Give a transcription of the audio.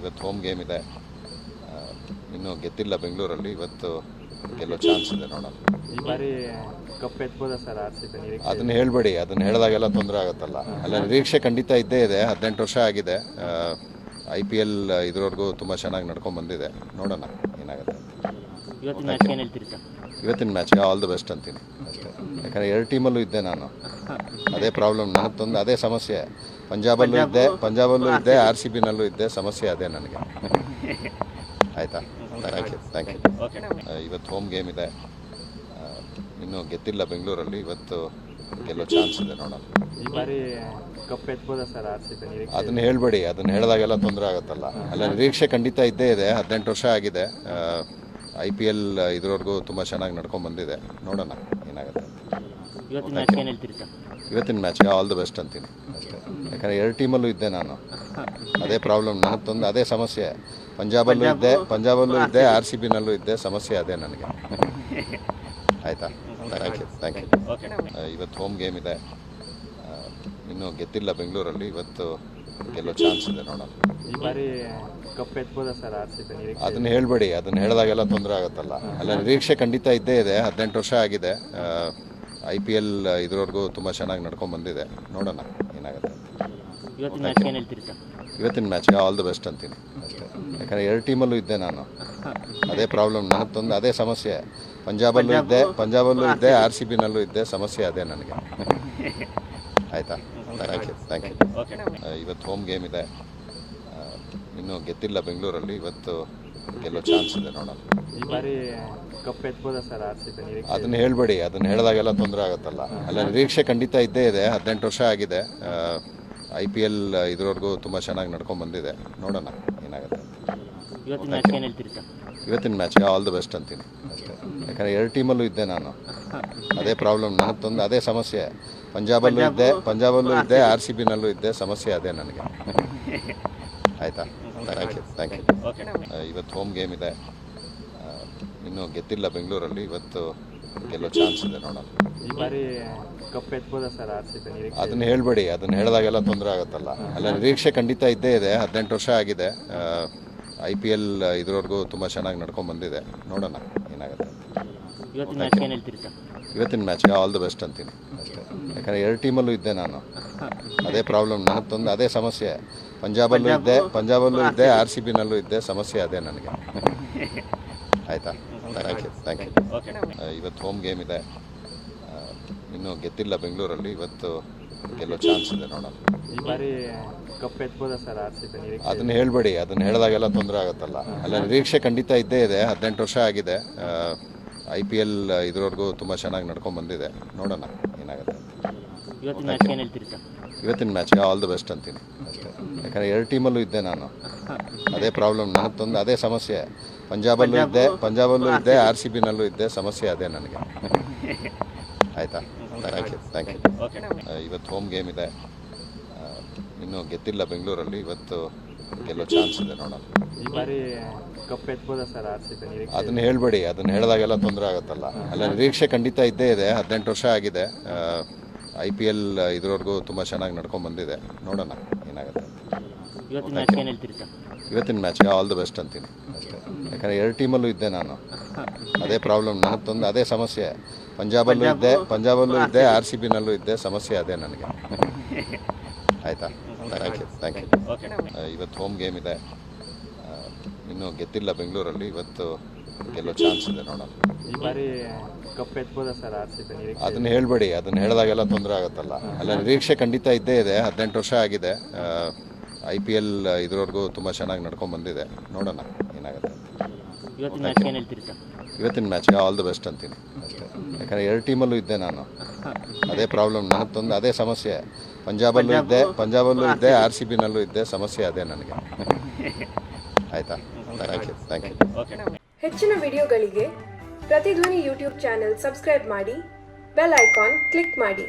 ಇವತ್ತು home game ಇದೆ. ಇನ್ನೂ ಗೆದ್ದಿಲ್ಲ ಬೆಂಗಳೂರಲ್ಲಿ. ಇವತ್ತು ಗೆಲ್ಲೋ ಚಾನ್ಸ್ ಇದೆ, ನೋಡೋಣ. ಈ ಬಾರಿ ಕಪ್ ಎತ್ಬೋದಾ ಸರ್ RCB ನಿರೀಕ್ಷೆ? ಅದನ್ನ ಹೇಳ್ಬೇಡಿ, ಅದನ್ನ ಹೇಳಿದಾಗೆಲ್ಲ ತೊಂದರೆ ಆಗುತ್ತಲ್ಲ. ಅಲ್ಲ, ನಿರೀಕ್ಷೆ ಖಂಡಿತ ಇದ್ದೇ ಇದೆ. 18 ವರ್ಷ ಆಗಿದೆ. IPL ಇದ್ರವರೆಗೂ ತುಂಬ ಚೆನ್ನಾಗಿ ನಡ್ಕೊಂಡು ಬಂದಿದೆ. ನೋಡೋಣ ಏನಾಗುತ್ತೆ. ಇವತ್ತಿನ ಮ್ಯಾಚ್ ಏನು ಹೇಳ್ತೀರಿ ಸರ್? ಇವತ್ತಿನ ಮ್ಯಾಚ್ಗೆ ಆಲ್ ದ ಬೆಸ್ಟ್ ಅಂತೀನಿ ಅಷ್ಟೇ. ಯಾಕಂದರೆ 2 ಟೀಮಲ್ಲೂ ಇದ್ದೆ ನಾನು. ಅದೇ ಪ್ರಾಬ್ಲಮ್ ನನಗೆ, ಅದೇ ಸಮಸ್ಯೆ. ಪಂಜಾಬಲ್ಲೂ ಇದ್ದೆ, RCB ನಲ್ಲೂ ಇದ್ದೆ. ಸಮಸ್ಯೆ ಅದೇ ನನಗೆ. ಆಯಿತಾ? Thank you. ಇವತ್ತು ಹೋಮ್ ಗೇಮ್ ಇದೆ. ಇನ್ನೂ ಗೆದ್ದಿಲ್ಲ ಬೆಂಗಳೂರಲ್ಲಿ. ಇವತ್ತು ಗೆಲ್ಲೋ ಚಾನ್ಸ್ ಇದೆ, ನೋಡೋಣ. ಈ ಬಾರಿ ಕಪ್ ಎತ್ಬೋದಾ ಸರ್ RCB ನಿರೀಕ್ಷೆ? ಅದನ್ನ ಹೇಳ್ಬೇಡಿ, ಅದನ್ನ ಹೇಳಿದಾಗೆಲ್ಲ ತೊಂದರೆ ಆಗುತ್ತಲ್ಲ. ಅಲ್ಲ, ನಿರೀಕ್ಷೆ ಖಂಡಿತ ಇದ್ದೇ ಇದೆ. 18 ವರ್ಷ ಆಗಿದೆ. IPL ಇದ್ರವರೆಗೂ ತುಂಬ ಚೆನ್ನಾಗಿ ನಡ್ಕೊಂಡು ಬಂದಿದೆ. ನೋಡೋಣ ಏನಾಗುತ್ತೆ. ಇವತ್ತಿನ ಮ್ಯಾಚ್ ಏನು ಹೇಳ್ತೀರಿ ಸರ್? ಇವತ್ತಿನ ಮ್ಯಾಚ್ಗೆ ಆಲ್ ದ ಬೆಸ್ಟ್ ಅಂತೀನಿ ಅಷ್ಟೇ. ಯಾಕಂದರೆ 2 ಟೀಮಲ್ಲೂ ಇದ್ದೆ ನಾನು. ಅದೇ ಪ್ರಾಬ್ಲಮ್ ನನಗೆ, ಅದೇ ಸಮಸ್ಯೆ. ಪಂಜಾಬಲ್ಲೂ ಇದ್ದೆ, RCB ನಲ್ಲೂ ಇದ್ದೆ. ಸಮಸ್ಯೆ ಅದೇ ನನಗೆ. ಆಯಿತಾ? Thank you. ಇವತ್ತು ಹೋಮ್ ಗೇಮ್ ಇದೆ. ಇನ್ನೂ ಗೆದ್ದಿಲ್ಲ ಬೆಂಗಳೂರಲ್ಲಿ. ಇವತ್ತು ಗೆಲ್ಲೋ ಚಾನ್ಸ್ ಇದೆ, ನೋಡೋಣ. ಈ ಬಾರಿ ಕಪ್ ಎತ್ಬೋದಾ ಸರ್ RCB ನಿರೀಕ್ಷೆ? ಅದನ್ನ ಹೇಳ್ಬೇಡಿ, ಅದನ್ನ ಹೇಳಿದಾಗೆಲ್ಲ ತೊಂದರೆ ಆಗುತ್ತಲ್ಲ. ಅಲ್ಲ, ನಿರೀಕ್ಷೆ ಖಂಡಿತ ಇದ್ದೇ ಇದೆ. 18 ವರ್ಷ ಆಗಿದೆ. IPL ಇದ್ರವರೆಗೂ ತುಂಬ ಚೆನ್ನಾಗಿ ನಡ್ಕೊಂಡು ಬಂದಿದೆ. ನೋಡೋಣ ಏನಾಗುತ್ತೆ. ಇವತ್ತಿನ ಮ್ಯಾಚ್ ಏನು ಹೇಳ್ತೀರಿ ಸರ್? ಇವತ್ತಿನ ಮ್ಯಾಚ್ಗೆ ಆಲ್ ದ ಬೆಸ್ಟ್ ಅಂತೀನಿ ಅಷ್ಟೇ. ಯಾಕಂದರೆ 2 ಟೀಮಲ್ಲೂ ಇದ್ದೆ ನಾನು. ಅದೇ ಪ್ರಾಬ್ಲಮ್ ನನಗೆ, ಅದೇ ಸಮಸ್ಯೆ. ಪಂಜಾಬಲ್ಲೂ ಇದ್ದೆ, RCB ನಲ್ಲೂ ಇದ್ದೆ. ಸಮಸ್ಯೆ ಅದೇ ನನಗೆ. ಆಯಿತಾ? Thank you. ಇವತ್ತು ಹೋಮ್ ಗೇಮ್ ಇದೆ. ಇನ್ನೂ ಗೆದ್ದಿಲ್ಲ ಬೆಂಗಳೂರಲ್ಲಿ. ಇವತ್ತು ಗೆಲ್ಲೋ ಚಾನ್ಸ್ ಇದೆ, ನೋಡೋಣ. ಈ ಬಾರಿ ಕಪ್ ಎತ್ಬೋದಾ ಸರ್ RCB ನಿರೀಕ್ಷೆ? ಅದನ್ನ ಹೇಳ್ಬೇಡಿ, ಅದನ್ನ ಹೇಳಿದಾಗೆಲ್ಲ ತೊಂದರೆ ಆಗುತ್ತಲ್ಲ. ಅಲ್ಲ, ನಿರೀಕ್ಷೆ ಖಂಡಿತ ಇದ್ದೇ ಇದೆ. 18 ವರ್ಷ ಆಗಿದೆ. IPL ಇದ್ರವರೆಗೂ ತುಂಬ ಚೆನ್ನಾಗಿ ನಡ್ಕೊಂಡು ಬಂದಿದೆ. ನೋಡೋಣ ಏನಾಗುತ್ತೆ. ಇವತ್ತಿನ ಮ್ಯಾಚ್ ಏನು ಹೇಳ್ತೀರಿ ಸರ್? ಇವತ್ತಿನ ಮ್ಯಾಚ್ಗೆ ಆಲ್ ದ ಬೆಸ್ಟ್ ಅಂತೀನಿ ಅಷ್ಟೇ. ಯಾಕಂದರೆ 2 ಟೀಮಲ್ಲೂ ಇದ್ದೆ ನಾನು. ಅದೇ ಪ್ರಾಬ್ಲಮ್ ನನಗೆ, ಅದೇ ಸಮಸ್ಯೆ. ಪಂಜಾಬಲ್ಲೂ ಇದ್ದೆ, RCB ನಲ್ಲೂ ಇದ್ದೆ. ಸಮಸ್ಯೆ ಅದೇ ನನಗೆ. ಆಯಿತಾ? Thank you. ಇವತ್ತು ಹೋಮ್ ಗೇಮ್ ಇದೆ. ಇನ್ನೂ ಗೆದ್ದಿಲ್ಲ ಬೆಂಗಳೂರಲ್ಲಿ. ಇವತ್ತು ಗೆಲ್ಲೋ ಚಾನ್ಸ್ ಇದೆ, ನೋಡೋಣ. ಈ ಬಾರಿ ಕಪ್ ಎತ್ಬೋದಾ ಸರ್ RCB ನಿರೀಕ್ಷೆ? ಅದನ್ನ ಹೇಳ್ಬೇಡಿ, ಅದನ್ನ ಹೇಳಿದಾಗೆಲ್ಲ ತೊಂದರೆ ಆಗುತ್ತಲ್ಲ. ಅಲ್ಲ, ನಿರೀಕ್ಷೆ ಖಂಡಿತ ಇದ್ದೇ ಇದೆ. 18 ವರ್ಷ ಆಗಿದೆ. IPL ಇದ್ರವರೆಗೂ ತುಂಬ ಚೆನ್ನಾಗಿ ನಡ್ಕೊಂಡು ಬಂದಿದೆ. ನೋಡೋಣ ಏನಾಗುತ್ತೆ. ಇವತ್ತಿನ ಮ್ಯಾಚ್ ಏನು ಹೇಳ್ತೀರಿ ಸರ್? ಇವತ್ತಿನ ಮ್ಯಾಚ್ಗೆ ಆಲ್ ದ ಬೆಸ್ಟ್ ಅಂತೀನಿ ಅಷ್ಟೇ. ಯಾಕಂದರೆ 2 ಟೀಮಲ್ಲೂ ಇದ್ದೆ ನಾನು. ಅದೇ ಪ್ರಾಬ್ಲಮ್ ನನಗೆ, ಅದೇ ಸಮಸ್ಯೆ. ಪಂಜಾಬಲ್ಲೂ ಇದ್ದೆ, RCB ನಲ್ಲೂ ಇದ್ದೆ. ಸಮಸ್ಯೆ ಅದೇ ನನಗೆ. ಆಯಿತಾ? Thank you. ಇವತ್ತು ಹೋಮ್ ಗೇಮ್ ಇದೆ. ಇನ್ನೂ ಗೆದ್ದಿಲ್ಲ ಬೆಂಗಳೂರಲ್ಲಿ. ಇವತ್ತು ಗೆಲ್ಲೋ ಚಾನ್ಸ್ ಇದೆ, ನೋಡೋಣ. ಈ ಬಾರಿ ಕಪ್ ಎತ್ಬೋದಾ ಸರ್ RCB ನಿರೀಕ್ಷೆ? ಅದನ್ನ ಹೇಳ್ಬೇಡಿ, ಅದನ್ನ ಹೇಳಿದಾಗೆಲ್ಲ ತೊಂದರೆ ಆಗುತ್ತಲ್ಲ. ಅಲ್ಲ, ನಿರೀಕ್ಷೆ ಖಂಡಿತ ಇದ್ದೇ ಇದೆ. 18 ವರ್ಷ ಆಗಿದೆ. IPL ಇದ್ರವರೆಗೂ ತುಂಬ ಚೆನ್ನಾಗಿ ನಡ್ಕೊಂಡು ಬಂದಿದೆ. ನೋಡೋಣ ಏನಾಗುತ್ತೆ. ಇವತ್ತಿನ ಮ್ಯಾಚ್ ಏನು ಹೇಳ್ತೀರಿ ಸರ್? ಇವತ್ತಿನ ಮ್ಯಾಚ್ಗೆ ಆಲ್ ದ ಬೆಸ್ಟ್ ಅಂತೀನಿ ಅಷ್ಟೇ. ಯಾಕಂದರೆ 2 ಟೀಮಲ್ಲೂ ಇದ್ದೆ ನಾನು. ಅದೇ ಪ್ರಾಬ್ಲಮ್ ನನಗೆ, ಅದೇ ಸಮಸ್ಯೆ. ಪಂಜಾಬಲ್ಲೂ ಇದ್ದೆ, RCB ನಲ್ಲೂ ಇದ್ದೆ. ಸಮಸ್ಯೆ ಅದೇ ನನಗೆ. ಆಯಿತಾ? Thank you. ಇವತ್ತು ಹೋಮ್ ಗೇಮ್ ಇದೆ. ಇನ್ನೂ ಗೆದ್ದಿಲ್ಲ ಬೆಂಗಳೂರಲ್ಲಿ. ಇವತ್ತು ಗೆಲ್ಲೋ ಚಾನ್ಸ್ ಇದೆ, ನೋಡೋಣ. ಈ ಬಾರಿ ಕಪ್ ಎತ್ಬೋದಾ ಸರ್ RCB ನಿರೀಕ್ಷೆ? ಅದನ್ನ ಹೇಳ್ಬೇಡಿ, ಅದನ್ನ ಹೇಳಿದಾಗೆಲ್ಲ ತೊಂದರೆ ಆಗುತ್ತಲ್ಲ. ಅಲ್ಲ, ನಿರೀಕ್ಷೆ ಖಂಡಿತ ಇದ್ದೇ ಇದೆ. 18 ವರ್ಷ ಆಗಿದೆ. IPL ಇದ್ರವರೆಗೂ ತುಂಬ ಚೆನ್ನಾಗಿ ನಡ್ಕೊಂಡು ಬಂದಿದೆ. ನೋಡೋಣ ಏನಾಗುತ್ತೆ. ಇವತ್ತಿನ ಮ್ಯಾಚ್ ಏನು ಹೇಳ್ತೀರಿ ಸರ್? ಇವತ್ತಿನ ಮ್ಯಾಚ್ಗೆ ಆಲ್ ದ ಬೆಸ್ಟ್ ಅಂತೀನಿ ಅಷ್ಟೇ. ಯಾಕಂದರೆ 2 ಟೀಮಲ್ಲೂ ಇದ್ದೆ ನಾನು. ಅದೇ ಪ್ರಾಬ್ಲಮ್ ನನಗೆ, ಅದೇ ಸಮಸ್ಯೆ. ಪಂಜಾಬಲ್ಲೂ ಇದ್ದೆ, RCB ನಲ್ಲೂ ಇದ್ದೆ. ಸಮಸ್ಯೆ ಅದೇ ನನಗೆ. ಆಯಿತಾ? Thank you. ಇವತ್ತು ಹೋಮ್ ಗೇಮ್ ಇದೆ. ಇನ್ನೂ ಗೆದ್ದಿಲ್ಲ ಬೆಂಗಳೂರಲ್ಲಿ. ಇವತ್ತು ಗೆಲ್ಲೋ ಚಾನ್ಸ್ ಇದೆ, ನೋಡೋಣ. ಈ ಬಾರಿ ಕಪ್ ಎತ್ಬೋದಾ ಸರ್ RCB ನಿರೀಕ್ಷೆ? ಅದನ್ನ ಹೇಳ್ಬೇಡಿ, ಅದನ್ನ ಹೇಳಿದಾಗೆಲ್ಲ ತೊಂದರೆ ಆಗುತ್ತಲ್ಲ. ಅಲ್ಲ, ನಿರೀಕ್ಷೆ ಖಂಡಿತ ಇದ್ದೇ ಇದೆ. 18 ವರ್ಷ ಆಗಿದೆ. IPL ಇದ್ರವರೆಗೂ ತುಂಬ ಚೆನ್ನಾಗಿ ನಡ್ಕೊಂಡು ಬಂದಿದೆ. ನೋಡೋಣ ಏನಾಗುತ್ತೆ. ಇವತ್ತಿನ ಮ್ಯಾಚ್ ಏನು ಹೇಳ್ತೀರಿ ಸರ್? ಇವತ್ತಿನ ಮ್ಯಾಚ್ಗೆ ಆಲ್ ದ ಬೆಸ್ಟ್ ಅಂತೀನಿ ಅಷ್ಟೇ. ಯಾಕಂದರೆ 2 ಟೀಮಲ್ಲೂ ಇದ್ದೆ ನಾನು. ಅದೇ ಪ್ರಾಬ್ಲಮ್ ನನಗೆ, ಅದೇ ಸಮಸ್ಯೆ. ಪಂಜಾಬಲ್ಲೂ ಇದ್ದೆ, RCB ನಲ್ಲೂ ಇದ್ದೆ. ಸಮಸ್ಯೆ ಅದೇ ನನಗೆ. ಆಯಿತಾ? Thank you. ಹೆಚ್ಚಿನ ವಿಡಿಯೋಗಳಿಗೆ ಪ್ರತಿಧ್ವನಿ ಯೂಟ್ಯೂಬ್ ಚಾನೆಲ್ ಸಬ್ಸ್ಕ್ರೈಬ್ ಮಾಡಿ, ಬೆಲ್ ಐಕಾನ್ ಕ್ಲಿಕ್ ಮಾಡಿ.